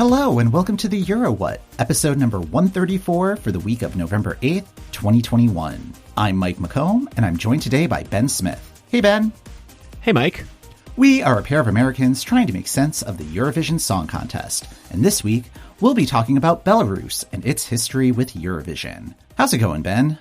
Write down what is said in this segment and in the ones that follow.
Hello and welcome to the Euro What, episode number 134 for the week of November 8th, 2021. I'm Mike McComb, and I'm joined today by Ben Smith. Hey, Ben. Hey, Mike. We are a pair of Americans trying to make sense of the Eurovision Song Contest, and this week we'll be talking about Belarus and its history with Eurovision. How's it going, Ben?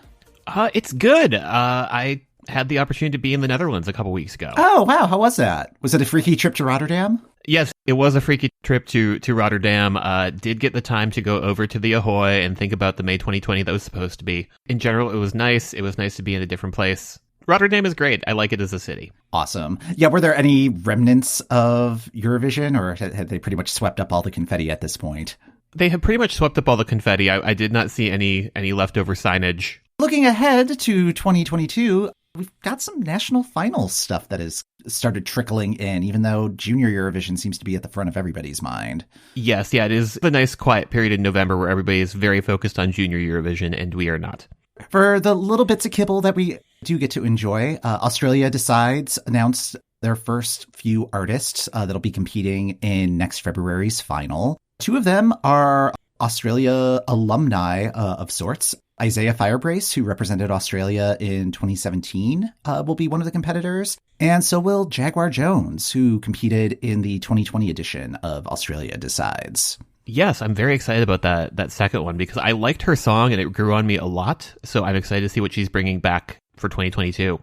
It's good. I had the opportunity to be in the Netherlands a couple weeks ago. Oh, wow. How was that? Was it a freaky trip to Rotterdam? Yes, it was a freaky trip to Rotterdam. Did get the time to go over to the Ahoy and think about the May 2020 that was supposed to be. In general, it was nice. It was nice to be in a different place. Rotterdam is great. I like it as a city. Awesome. Yeah, were there any remnants of Eurovision, or had they pretty much swept up all the confetti at this point? They have pretty much swept up all the confetti. I did not see any leftover signage. Looking ahead to 2022, we've got some national finals stuff that has started trickling in, even though Junior Eurovision seems to be at the front of everybody's mind. Yes, yeah, it is a nice quiet period in November where everybody is very focused on Junior Eurovision, and we are not. For the little bits of kibble that we do get to enjoy, Australia Decides announced their first few artists that'll be competing in next February's final. Two of them are Australia alumni of sorts. Isaiah Firebrace, who represented Australia in 2017, will be one of the competitors. And so will Jaguar Jones, who competed in the 2020 edition of Australia Decides. Yes, I'm very excited about that second one because I liked her song and it grew on me a lot. So I'm excited to see what she's bringing back for 2022.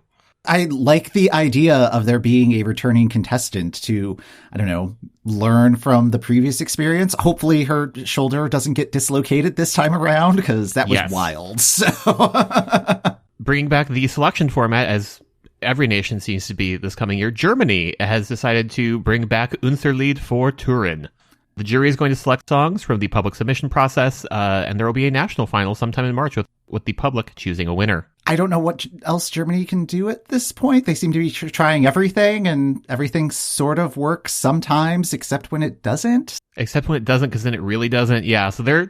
I like the idea of there being a returning contestant to, I don't know, learn from the previous experience. Hopefully her shoulder doesn't get dislocated this time around because that was wild. So bringing back the selection format, as every nation seems to be this coming year, Germany has decided to bring back Unser Lied for Turin. The jury is going to select songs from the public submission process, and there will be a national final sometime in March with the public choosing a winner. I don't know what else Germany can do at this point. They seem to be trying everything, and everything sort of works sometimes, except when it doesn't. Except when it doesn't, because then it really doesn't. Yeah, so they're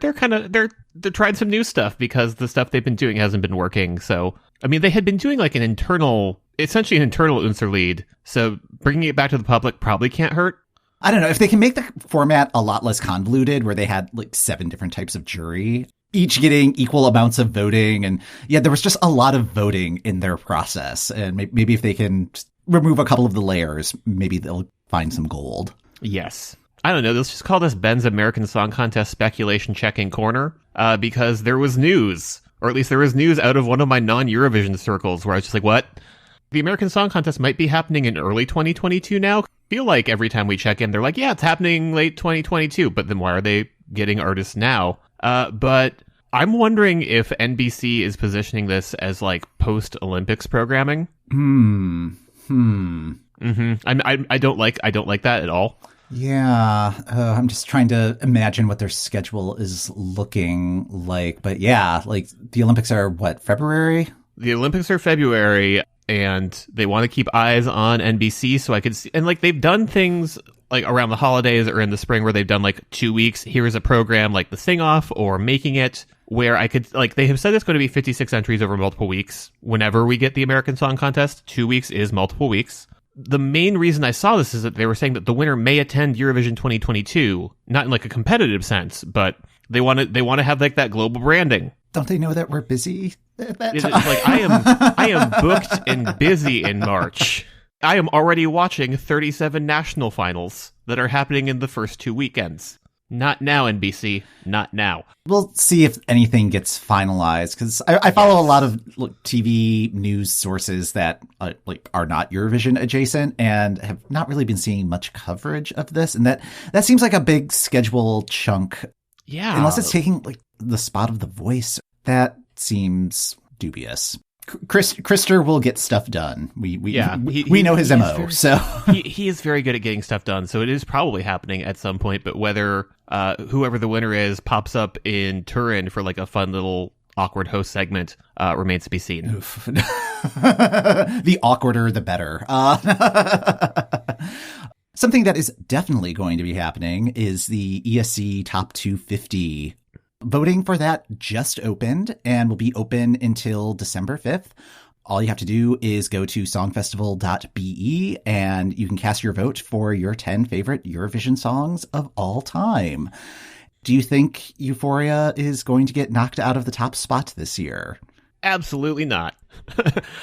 trying some new stuff because the stuff they've been doing hasn't been working. So, I mean, they had been doing like essentially an internal Unser Lied. So bringing it back to the public probably can't hurt. I don't know if they can make the format a lot less convoluted, where they had like 7 different types of jury, each getting equal amounts of voting. And yeah, there was just a lot of voting in their process. And maybe if they can remove a couple of the layers, maybe they'll find some gold. Yes. I don't know. Let's just call this Ben's American Song Contest speculation checking corner, because there was news, or at least there was news out of one of my non-Eurovision circles where I was just like, what? The American Song Contest might be happening in early 2022 now. I feel like every time we check in, they're like, yeah, it's happening late 2022. But then why are they getting artists now? But I'm wondering if NBC is positioning this as like post-Olympics programming. I don't like that at all. Yeah, I'm just trying to imagine what their schedule is looking like. But yeah, like the Olympics are what, February? The Olympics are February, and they want to keep eyes on NBC so I could see. And like they've done things like around the holidays or in the spring where they've done like 2 weeks. Here's a program like the Sing Off or Making It, where I could, like, they have said it's going to be 56 entries over multiple weeks. Whenever we get the American Song Contest, 2 weeks is multiple weeks. The main reason I saw this is that they were saying that the winner may attend Eurovision 2022, not in like a competitive sense, but they want to have like that global branding. Don't they know that we're busy at that time? Like I am booked and busy in March. I am already watching 37 national finals that are happening in the first 2 weekends. Not now, NBC. Not now. We'll see if anything gets finalized, because I follow a lot of TV news sources that are not Eurovision adjacent and have not really been seeing much coverage of this. And that seems like a big schedule chunk. Yeah. Unless it's taking like the spot of The Voice. That seems dubious. Krister will get stuff done. We know his MO. So he is very good at getting stuff done. So it is probably happening at some point. But whether whoever the winner is pops up in Turin for like a fun little awkward host segment remains to be seen. The awkwarder, the better. Something that is definitely going to be happening is the ESC Top 250. Voting for that just opened and will be open until December 5th. All you have to do is go to songfestival.be and you can cast your vote for your 10 favorite Eurovision songs of all time. Do you think Euphoria is going to get knocked out of the top spot this year? Absolutely not.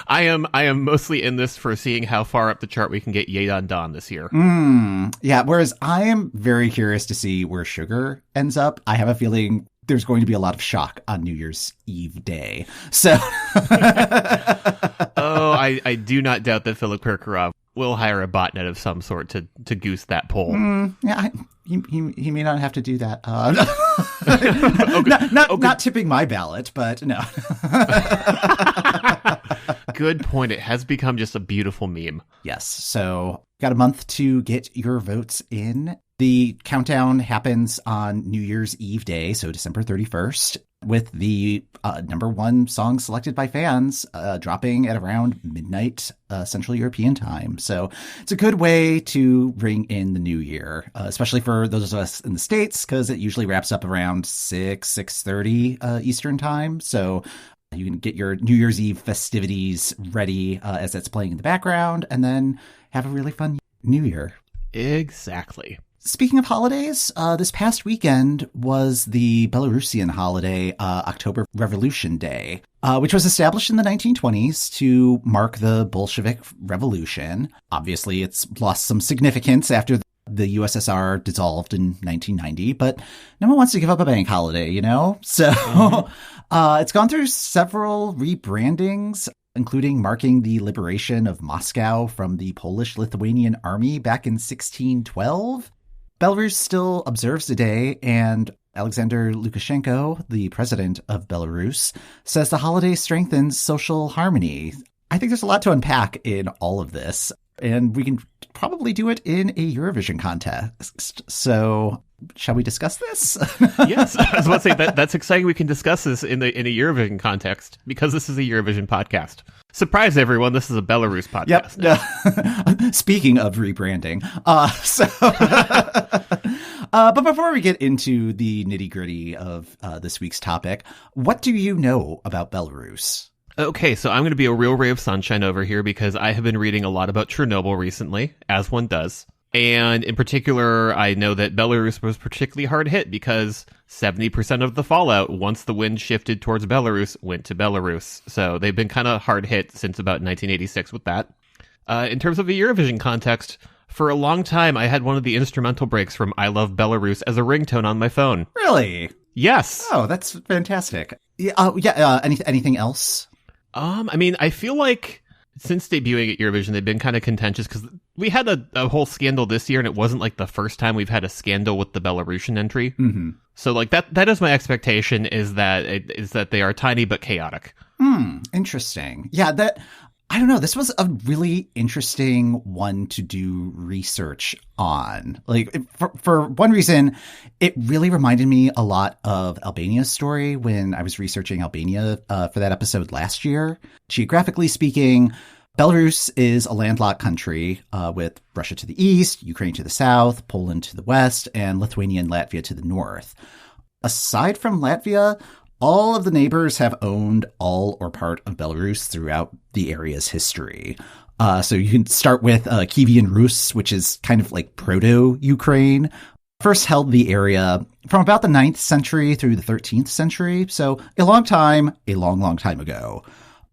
I am mostly in this for seeing how far up the chart we can get Yeon Dawn this year. Yeah, whereas I am very curious to see where Sugar ends up. I have a feeling there's going to be a lot of shock on New Year's Eve day. So, I do not doubt that Philip Kirkorov will hire a botnet of some sort to goose that poll. Yeah, he may not have to do that. Okay. Not tipping my ballot, but no. Good point. It has become just a beautiful meme. Yes. So got a month to get your votes in. The countdown happens on New Year's Eve day, so December 31st, with the number one song selected by fans dropping at around midnight Central European time. So it's a good way to ring in the new year, especially for those of us in the States, because it usually wraps up around 6:30 Eastern time. So you can get your New Year's Eve festivities ready as that's playing in the background, and then have a really fun New Year. Exactly. Speaking of holidays, this past weekend was the Belarusian holiday, October Revolution Day, which was established in the 1920s to mark the Bolshevik Revolution. Obviously, it's lost some significance after the USSR dissolved in 1990, but no one wants to give up a bank holiday, you know? So it's gone through several rebrandings, including marking the liberation of Moscow from the Polish-Lithuanian army back in 1612. Belarus still observes the day, and Alexander Lukashenko, the president of Belarus, says the holiday strengthens social harmony. I think there's a lot to unpack in all of this, and we can probably do it in a Eurovision context. So, shall we discuss this? Yes, I was about to say that's exciting. We can discuss this in a Eurovision context because this is a Eurovision podcast. Surprise, everyone! This is a Belarus podcast. Yep. Speaking of rebranding, but before we get into the nitty gritty of this week's topic, what do you know about Belarus? Okay, so I'm going to be a real ray of sunshine over here because I have been reading a lot about Chernobyl recently, as one does. And in particular, I know that Belarus was particularly hard hit because 70% of the fallout, once the wind shifted towards Belarus, went to Belarus. So they've been kind of hard hit since about 1986 with that. In terms of a Eurovision context, for a long time, I had one of the instrumental breaks from I Love Belarus as a ringtone on my phone. Really? Yes. Oh, that's fantastic. Anything else? I mean, I feel like since debuting at Eurovision, they've been kind of contentious because we had a whole scandal this year, and it wasn't like the first time we've had a scandal with the Belarusian entry. Mm-hmm. So, like that is my expectation is that they are tiny but chaotic. Interesting. Yeah, I don't know. This was a really interesting one to do research on. Like, for one reason, it really reminded me a lot of Albania's story when I was researching Albania for that episode last year. Geographically speaking, Belarus is a landlocked country with Russia to the east, Ukraine to the south, Poland to the west, and Lithuania and Latvia to the north. Aside from Latvia, all of the neighbors have owned all or part of Belarus throughout the area's history. So you can start with Kievan Rus, which is kind of like proto-Ukraine. First held the area from about the 9th century through the 13th century. So a long time ago.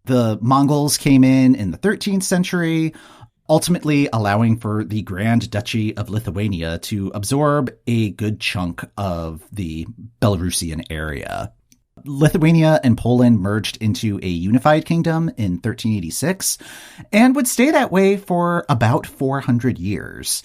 The Mongols came in the 13th century, ultimately allowing for the Grand Duchy of Lithuania to absorb a good chunk of the Belarusian area. Lithuania and Poland merged into a unified kingdom in 1386 and would stay that way for about 400 years.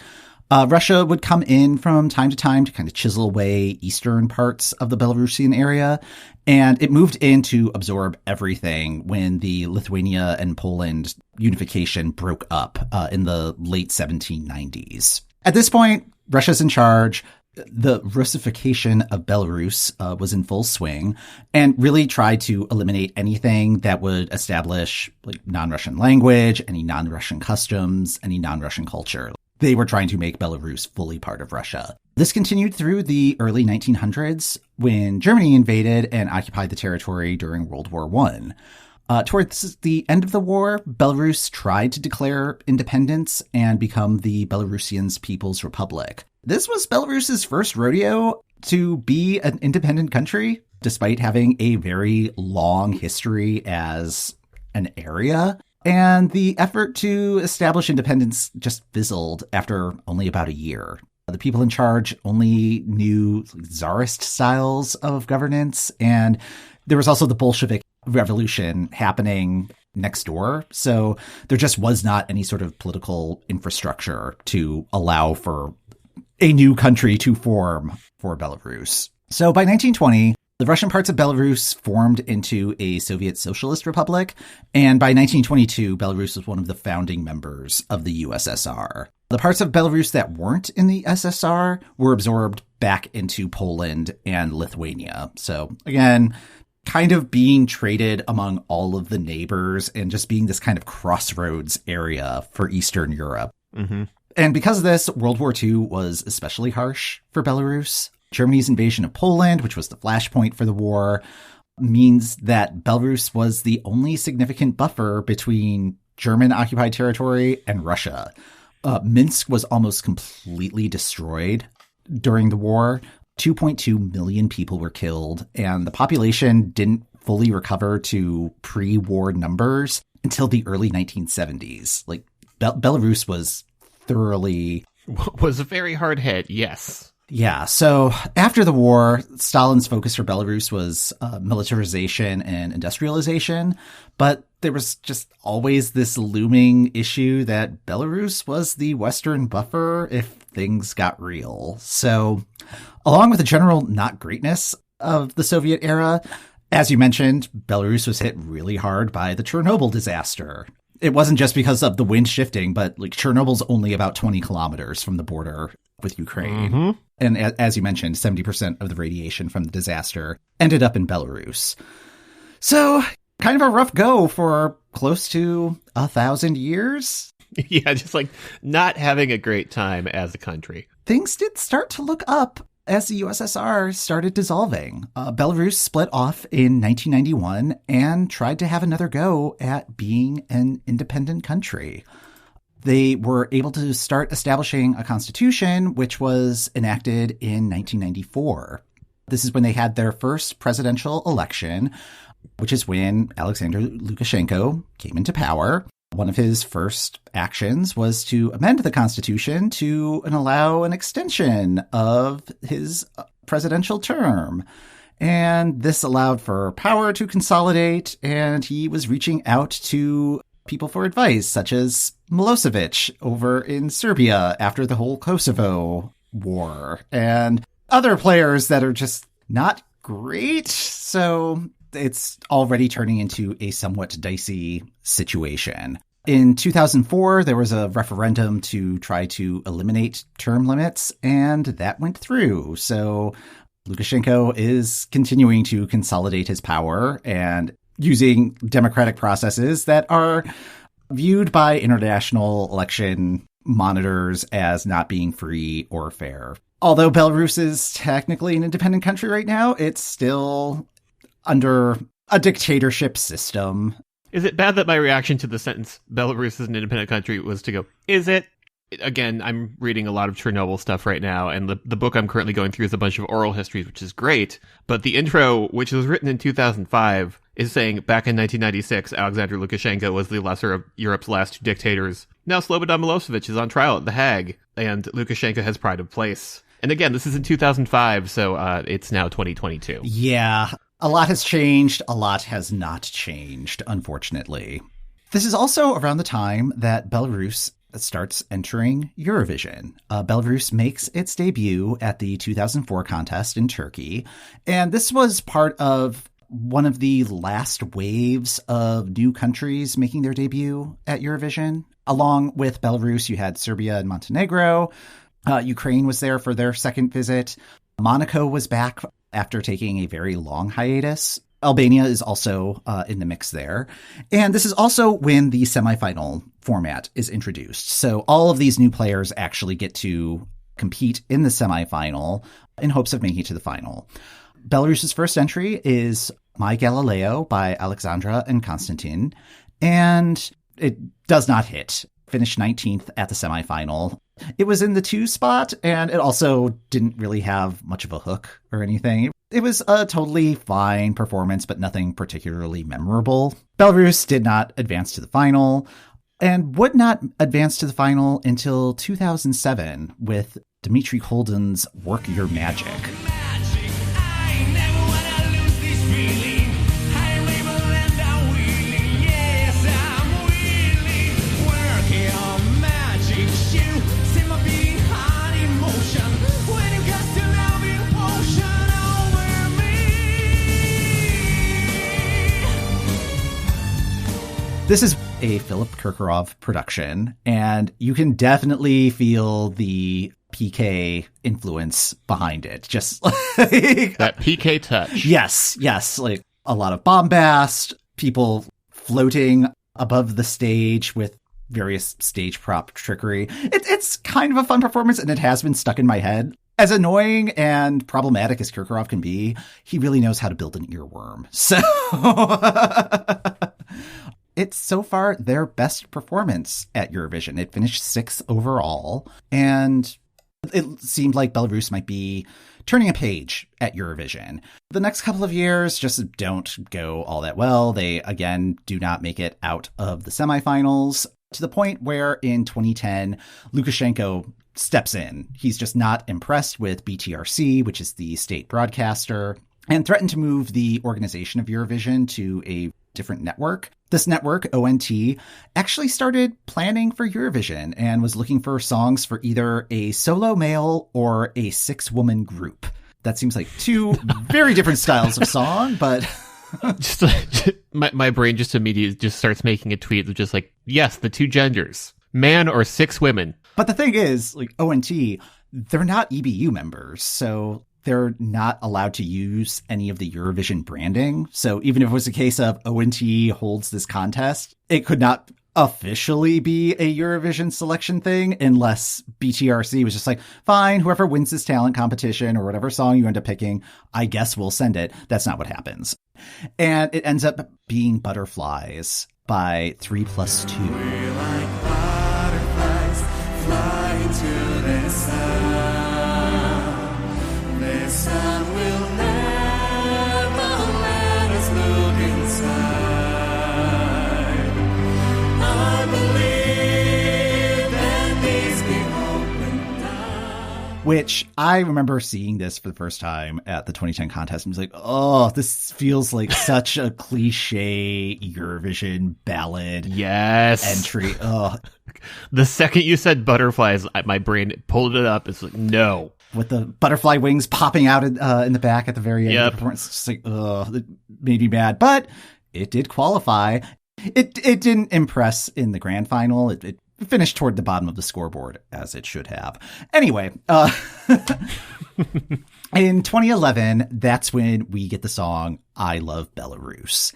Russia would come in from time to time to kind of chisel away eastern parts of the Belarusian area, and it moved in to absorb everything when the Lithuania and Poland unification broke up in the late 1790s. At this point, Russia's in charge. The Russification of Belarus was in full swing and really tried to eliminate anything that would establish like non-Russian language, any non-Russian customs, any non-Russian culture. They were trying to make Belarus fully part of Russia. This continued through the early 1900s when Germany invaded and occupied the territory during World War I. Towards the end of the war, Belarus tried to declare independence and become the Belarusian People's Republic. This was Belarus's first rodeo to be an independent country, despite having a very long history as an area. And the effort to establish independence just fizzled after only about a year. The people in charge only knew czarist styles of governance, and there was also the Bolshevik Revolution happening next door. So there just was not any sort of political infrastructure to allow for a new country to form for Belarus. So by 1920, the Russian parts of Belarus formed into a Soviet Socialist Republic, and by 1922, Belarus was one of the founding members of the USSR. The parts of Belarus that weren't in the SSR were absorbed back into Poland and Lithuania. So again, kind of being traded among all of the neighbors and just being this kind of crossroads area for Eastern Europe. Mm-hmm. And because of this, World War II was especially harsh for Belarus. Germany's invasion of Poland, which was the flashpoint for the war, means that Belarus was the only significant buffer between German-occupied territory and Russia. Minsk was almost completely destroyed during the war. 2.2 million people were killed, and the population didn't fully recover to pre-war numbers until the early 1970s. Like, Belarus was thoroughly... Was very hard hit, yes. Yeah, so after the war, Stalin's focus for Belarus was militarization and industrialization, but there was just always this looming issue that Belarus was the Western buffer if things got real. So along with the general not greatness of the Soviet era, as you mentioned, Belarus was hit really hard by the Chernobyl disaster. It wasn't just because of the wind shifting, but like Chernobyl's only about 20 kilometers from the border with Ukraine. Mm-hmm. And as you mentioned, 70% of the radiation from the disaster ended up in Belarus. So kind of a rough go for close to 1,000 years. Yeah, just like not having a great time as a country. Things did start to look up as the USSR started dissolving. Belarus split off in 1991 and tried to have another go at being an independent country. They were able to start establishing a constitution, which was enacted in 1994. This is when they had their first presidential election, which is when Alexander Lukashenko came into power. One of his first actions was to amend the constitution to allow an extension of his presidential term. And this allowed for power to consolidate, and he was reaching out to people for advice, such as Milosevic over in Serbia after the whole Kosovo war, and other players that are just not great. So it's already turning into a somewhat dicey situation. In 2004, there was a referendum to try to eliminate term limits, and that went through. So Lukashenko is continuing to consolidate his power and using democratic processes that are viewed by international election monitors as not being free or fair. Although Belarus is technically an independent country right now, it's still under a dictatorship system. Is it bad that my reaction to the sentence, Belarus is an independent country, was to go, is it? Again, I'm reading a lot of Chernobyl stuff right now, and the book I'm currently going through is a bunch of oral histories, which is great. But the intro, which was written in 2005, is saying, back in 1996, Alexander Lukashenko was the lesser of Europe's last two dictators. Now Slobodan Milosevic is on trial at The Hague, and Lukashenko has pride of place. And again, this is in 2005, so it's now 2022. Yeah, a lot has changed. A lot has not changed, unfortunately. This is also around the time that Belarus starts entering Eurovision. Belarus makes its debut at the 2004 contest in Turkey, and this was part of one of the last waves of new countries making their debut at Eurovision. Along with Belarus, you had Serbia and Montenegro. Ukraine was there for their second visit. Monaco was back after taking a very long hiatus. Albania is also in the mix there. And this is also when the semifinal format is introduced. So all of these new players actually get to compete in the semifinal in hopes of making it to the final. Belarus's first entry is My Galileo by Alexandra and Konstantin, and it does not hit. Finished 19th at the semifinal. It was in the 2 spot, and it also didn't really have much of a hook or anything. It was a totally fine performance, but nothing particularly memorable. Belarus did not advance to the final, and would not advance to the final until 2007 with Dmitry Holden's Work Your Magic. This is a Philip Kirkorov production, and you can definitely feel the PK influence behind it. Just like that PK touch. Yes. Like a lot of bombast, people floating above the stage with various stage prop trickery. It's kind of a fun performance, and it has been stuck in my head. As annoying and problematic as Kirkorov can be, he really knows how to build an earworm. So it's so far their best performance at Eurovision. It finished 6th overall, and it seemed like Belarus might be turning a page at Eurovision. The next couple of years just don't go all that well. They, again, do not make it out of the semifinals, to the point where in 2010, Lukashenko steps in. He's just not impressed with BTRC, which is the state broadcaster, and threatened to move the organization of Eurovision to a different network. This network, ONT, actually started planning for Eurovision and was looking for songs for either a solo male or a 6-woman group. That seems like 2 very different styles of song, but my brain just immediately just starts making a tweet of just like, yes, the 2 genders, man or 6 women. But the thing is, like ONT, they're not EBU members, so they're not allowed to use any of the Eurovision branding. So even if it was a case of ONT holds this contest, it could not officially be a Eurovision selection thing unless BTRC was just like, fine, whoever wins this talent competition or whatever song you end up picking, I guess we'll send it. That's not what happens. And it ends up being Butterflies by 3+2. We're like butterflies flying to the sun. The sun will never let us look inside. I believe that these can open up. Which I remember seeing this for the first time at the 2010 contest and was like, oh, this feels like such a cliche Eurovision ballad entry. Oh. The second you said Butterflies, my brain pulled it up. It's like, no. With the butterfly wings popping out in the back at the very end of the performance. It's just like, it made me mad. But it did qualify. It didn't impress in the grand final. It finished toward the bottom of the scoreboard, as it should have. Anyway, in 2011, that's when we get the song I Love Belarus.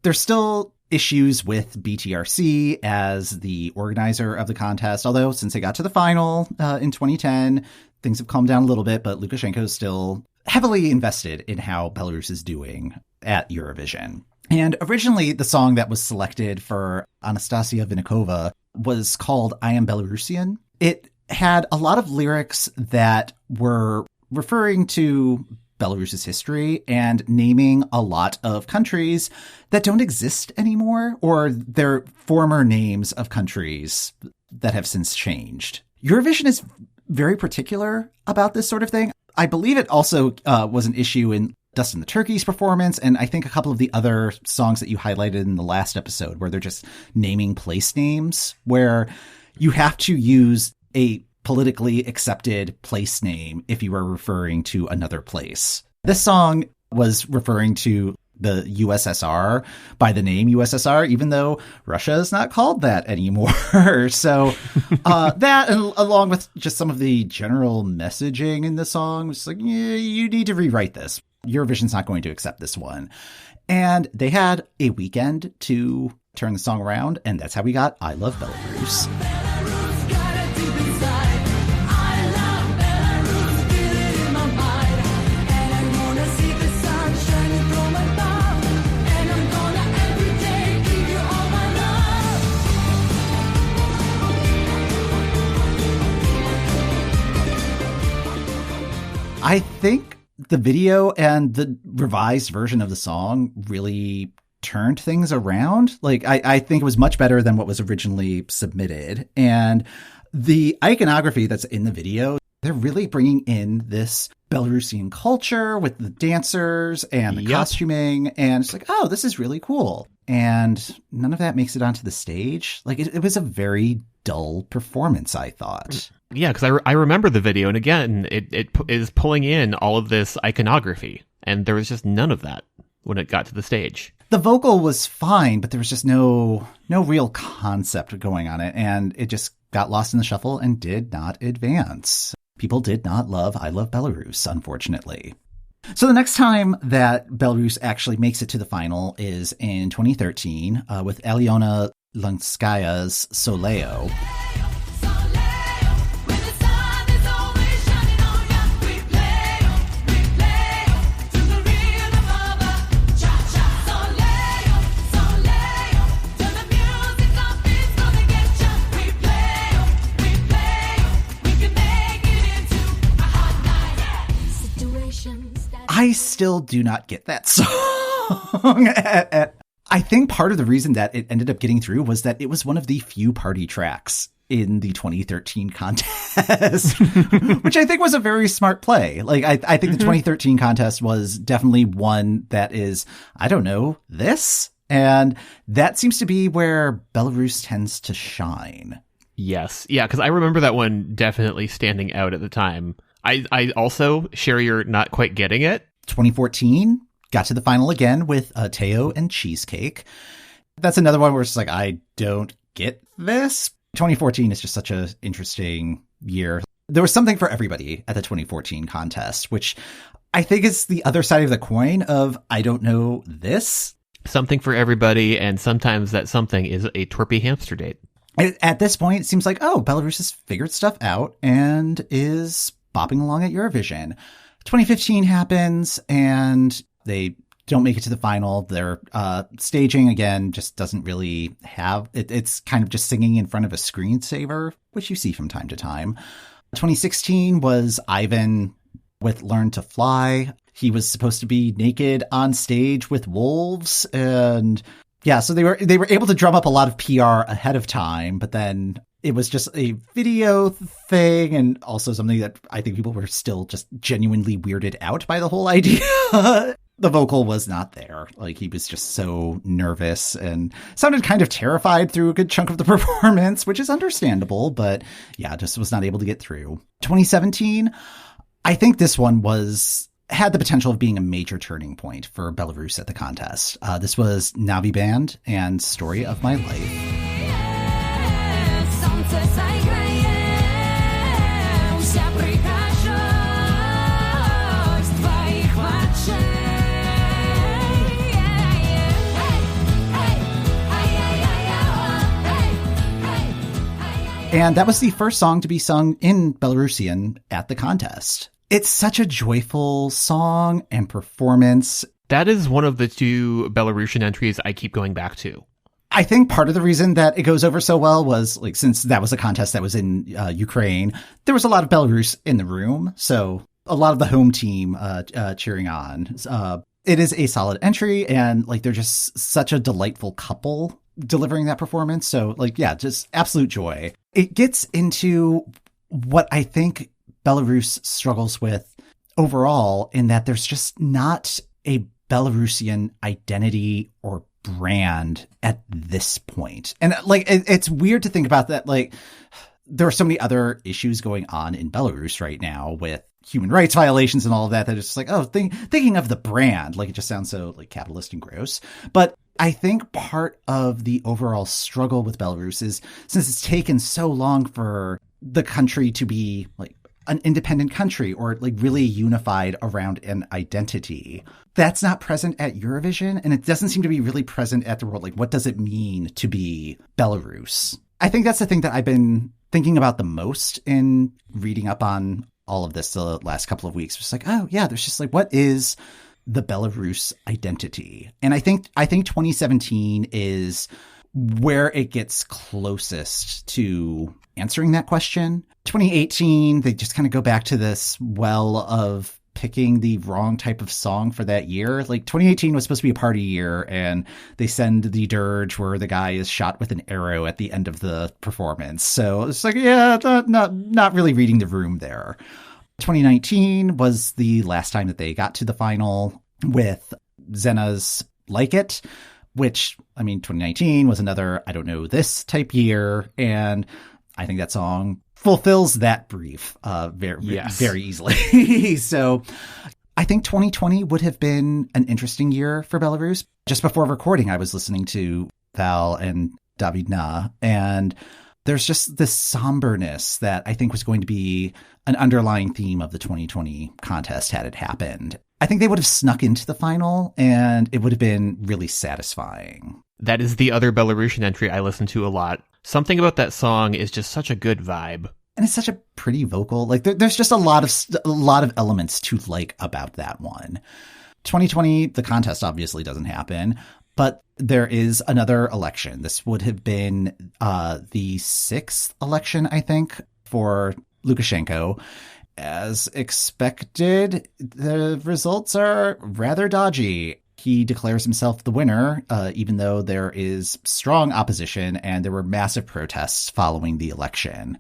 There's still issues with BTRC as the organizer of the contest, although since they got to the final in 2010, things have calmed down a little bit, but Lukashenko is still heavily invested in how Belarus is doing at Eurovision. And originally, the song that was selected for Anastasia Vinnikova was called I Am Belarusian. It had a lot of lyrics that were referring to Belarus's history and naming a lot of countries that don't exist anymore, or their former names of countries that have since changed. Eurovision is very particular about this sort of thing. I believe it also was an issue in Dustin the Turkey's performance, and I think a couple of the other songs that you highlighted in the last episode, where they're just naming place names, where you have to use a politically accepted place name if you are referring to another place. This song was referring to the USSR by the name USSR, even though Russia is not called that anymore. So that, and along with just some of the general messaging in the song, was like, yeah, you need to rewrite this. Eurovision's not going to accept this one. And they had a weekend to turn the song around, and that's how we got I Love Belarus. I think the video and the revised version of the song really turned things around. Like, I think it was much better than what was originally submitted. And the iconography that's in the video, they're really bringing in this Belarusian culture with the dancers and the costuming. And it's like, oh, this is really cool. And none of that makes it onto the stage. Like, it was a very dull performance, I thought. Yeah, because I remember the video, and again, it is pulling in all of this iconography, and there was just none of that when it got to the stage. The vocal was fine, but there was just no real concept going on it, and it just got lost in the shuffle and did not advance. People did not love I Love Belarus, unfortunately. So the next time that Belarus actually makes it to the final is in 2013 with Aliona Lanskaya's Soleo. I still do not get that song. I think part of the reason that it ended up getting through was that it was one of the few party tracks in the 2013 contest, which I think was a very smart play. Like, I think the 2013 contest was definitely one that is, I don't know, this. And that seems to be where Belarus tends to shine. Yes. Yeah, because I remember that one definitely standing out at the time. I also share your not quite getting it. 2014 got to the final again with Teo and Cheesecake. That's another one where it's like, I don't get this. 2014 is just such an interesting year. There was something for everybody at the 2014 contest, which I think is the other side of the coin of I don't know this. Something for everybody, and sometimes that something is a twerpy hamster date. At this point, it seems like, oh, Belarus has figured stuff out and is bopping along at Eurovision. 2015 happens and they don't make it to the final. Their staging, again, just doesn't really have it. It's kind of just singing in front of a screensaver, which you see from time to time. 2016 was Ivan with Learn to Fly. He was supposed to be naked on stage with wolves. And yeah, so they were able to drum up a lot of PR ahead of time, but then it was just a video thing, and also something that I think people were still just genuinely weirded out by the whole idea. The vocal was not there. Like, he was just so nervous and sounded kind of terrified through a good chunk of the performance, which is understandable, but yeah, just was not able to get through. 2017, I think this one had the potential of being a major turning point for Belarus at the contest. This was Navi Band and Story of My Life. And that was the first song to be sung in Belarusian at the contest. It's such a joyful song and performance. That is one of the two Belarusian entries I keep going back to. I think part of the reason that it goes over so well was, like, since that was a contest that was in Ukraine, there was a lot of Belarus in the room. So a lot of the home team cheering on. It is a solid entry, and like, they're just such a delightful couple delivering that performance. So like, yeah, just absolute joy. It gets into what I think Belarus struggles with overall, in that there's just not a Belarusian identity or brand at this point. And like, it's weird to think about that. Like, there are so many other issues going on in Belarus right now with human rights violations and all of that, that it's just like, oh, thinking of the brand, like, it just sounds so like capitalist and gross. But I think part of the overall struggle with Belarus is, since it's taken so long for the country to be like an independent country or like really unified around an identity, that's not present at Eurovision. And it doesn't seem to be really present at the world. Like, what does it mean to be Belarus? I think that's the thing that I've been thinking about the most in reading up on all of this the last couple of weeks. Just like, oh yeah, there's just like, what is the Belarus identity? And I think 2017 is where it gets closest to answering that question. 2018, they just kind of go back to this well of picking the wrong type of song for that year. Like 2018 was supposed to be a party year, and they send the dirge where the guy is shot with an arrow at the end of the performance. So it's like, yeah, not really reading the room there. 2019 was the last time that they got to the final with Zena's Like It, which, I mean, 2019 was another I don't know this type year, and I think that song fulfills that brief very easily. So I think 2020 would have been an interesting year for Belarus. Just before recording, I was listening to Val and Davidna, and there's just this somberness that I think was going to be an underlying theme of the 2020 contest had it happened. I think they would have snuck into the final, and it would have been really satisfying. That is the other Belarusian entry I listen to a lot. Something about that song is just such a good vibe. And it's such a pretty vocal. Like there's just a lot of elements to like about that one. 2020, the contest obviously doesn't happen, but there is another election. This would have been the 6th election, I think, for Lukashenko. As expected, the results are rather dodgy. He declares himself the winner, even though there is strong opposition and there were massive protests following the election.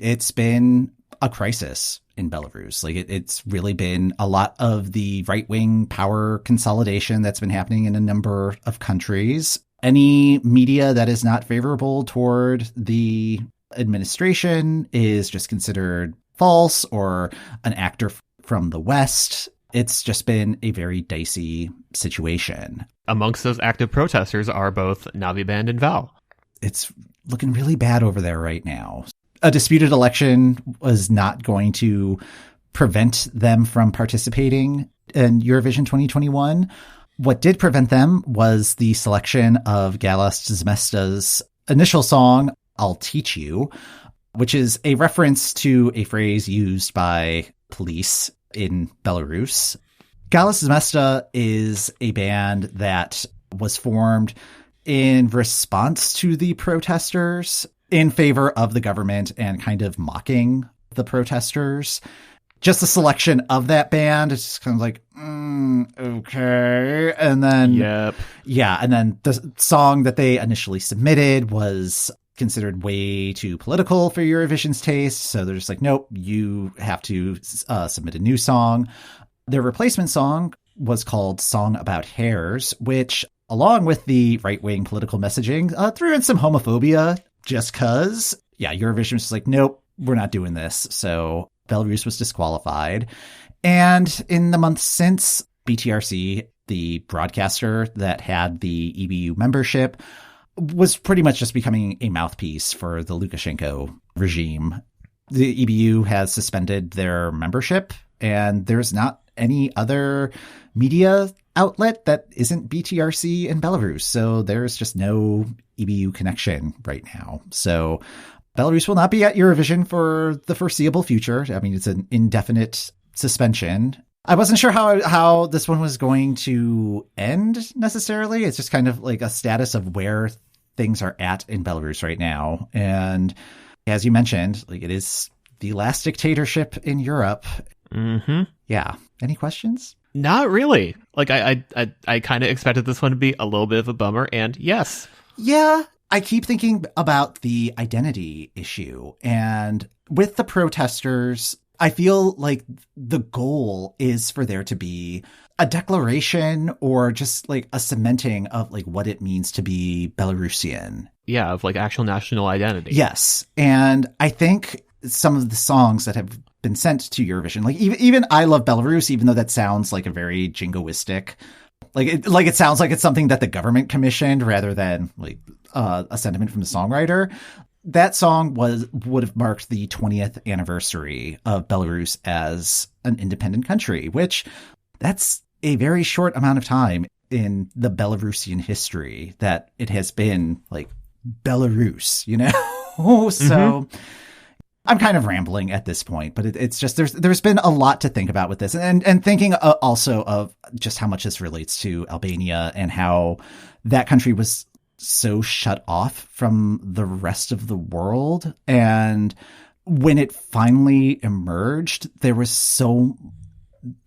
It's been a crisis in Belarus. Like it's really been a lot of the right-wing power consolidation that's been happening in a number of countries. Any media that is not favorable toward the administration is just considered false or an actor from the West. It's just been a very dicey situation. Amongst those active protesters are both Naviband and Val. It's looking really bad over there right now. A disputed election was not going to prevent them from participating in Eurovision 2021. What did prevent them was the selection of Galas Zmesta's initial song, I'll Teach You, which is a reference to a phrase used by police in Belarus. Galas Zmesta is a band that was formed in response to the protesters, in favor of the government and kind of mocking the protesters. Just the selection of that band is just kind of like, okay. And then, and then the song that they initially submitted was considered way too political for Eurovision's taste. So they're just like, nope, you have to submit a new song. Their replacement song was called Song About Hairs, which, along with the right-wing political messaging, threw in some homophobia. Just cause, Eurovision was just like, nope, we're not doing this. So Belarus was disqualified. And in the months since, BTRC, the broadcaster that had the EBU membership, was pretty much just becoming a mouthpiece for the Lukashenko regime. The EBU has suspended their membership, and there's not any other media outlet that isn't BTRC in Belarus. So there's just no EBU connection right now. So Belarus will not be at Eurovision for the foreseeable future. I mean, it's an indefinite suspension. I wasn't sure how this one was going to end necessarily. It's just kind of like a status of where things are at in Belarus right now. And as you mentioned, like it is the last dictatorship in Europe. Mm-hmm. Yeah. Any questions? Not really. Like I kind of expected this one to be a little bit of a bummer, and yes. Yeah. I keep thinking about the identity issue, and with the protesters, I feel like the goal is for there to be a declaration or just like a cementing of like what it means to be Belarusian. Yeah, of like actual national identity. Yes. And I think some of the songs that have been sent to Eurovision, like even I Love Belarus, even though that sounds like a very jingoistic, it sounds like it's something that the government commissioned rather than like a sentiment from the songwriter. That song would have marked the 20th anniversary of Belarus as an independent country, which that's a very short amount of time in the Belarusian history that it has been like Belarus, you know? So I'm kind of rambling at this point, but it's just there's been a lot to think about with this, and thinking also of just how much this relates to Albania and how that country was so shut off from the rest of the world. And when it finally emerged, there was so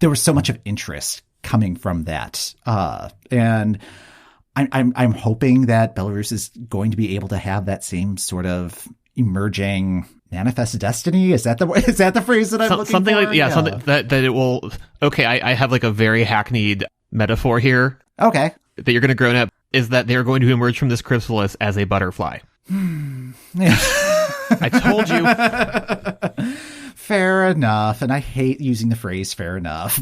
much of interest coming from that. And I'm hoping that Belarus is going to be able to have that same sort of emerging manifest destiny. Is that the phrase that I'm looking something for? Like something that it will. Okay, I have like a very hackneyed metaphor here. Okay, that you're going to grown up is that they're going to emerge from this chrysalis as a butterfly. Yeah. I told you. Fair enough, and I hate using the phrase "fair enough."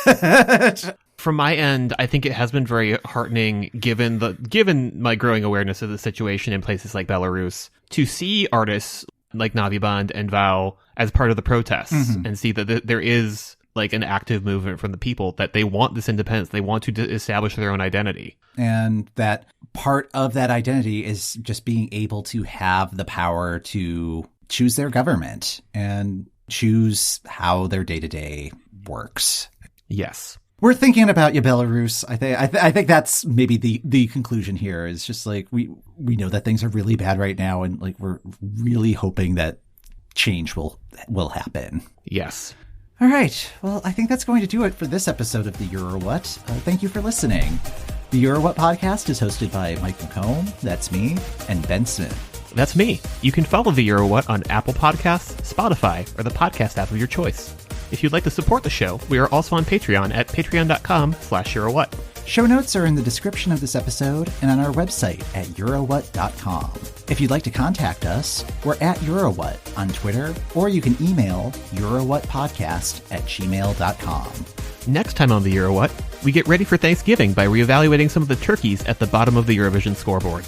But from my end, I think it has been very heartening, given my growing awareness of the situation in places like Belarus, to see artists like Navi Band and Vow as part of the protests, and see that there is like an active movement from the people, that they want this independence, they want to establish their own identity, and that part of that identity is just being able to have the power to choose their government and choose how their day-to-day works. Yes. We're thinking about you, Belarus. I think that's maybe the conclusion here, is just like we know that things are really bad right now, and like we're really hoping that change will happen. Yes. All right. Well, I think that's going to do it for this episode of the Euro What. Thank you for listening. The Euro What podcast is hosted by Mike McComb, that's me, and Ben Smith. That's me. You can follow the Euro What on Apple Podcasts, Spotify, or the podcast app of your choice. If you'd like to support the show, we are also on Patreon at patreon.com/EuroWhat. Show notes are in the description of this episode and on our website at eurowhat.com. If you'd like to contact us, we're at EuroWhat on Twitter, or you can email eurowhatpodcast@gmail.com. Next time on the Euro What, we get ready for Thanksgiving by reevaluating some of the turkeys at the bottom of the Eurovision scoreboard.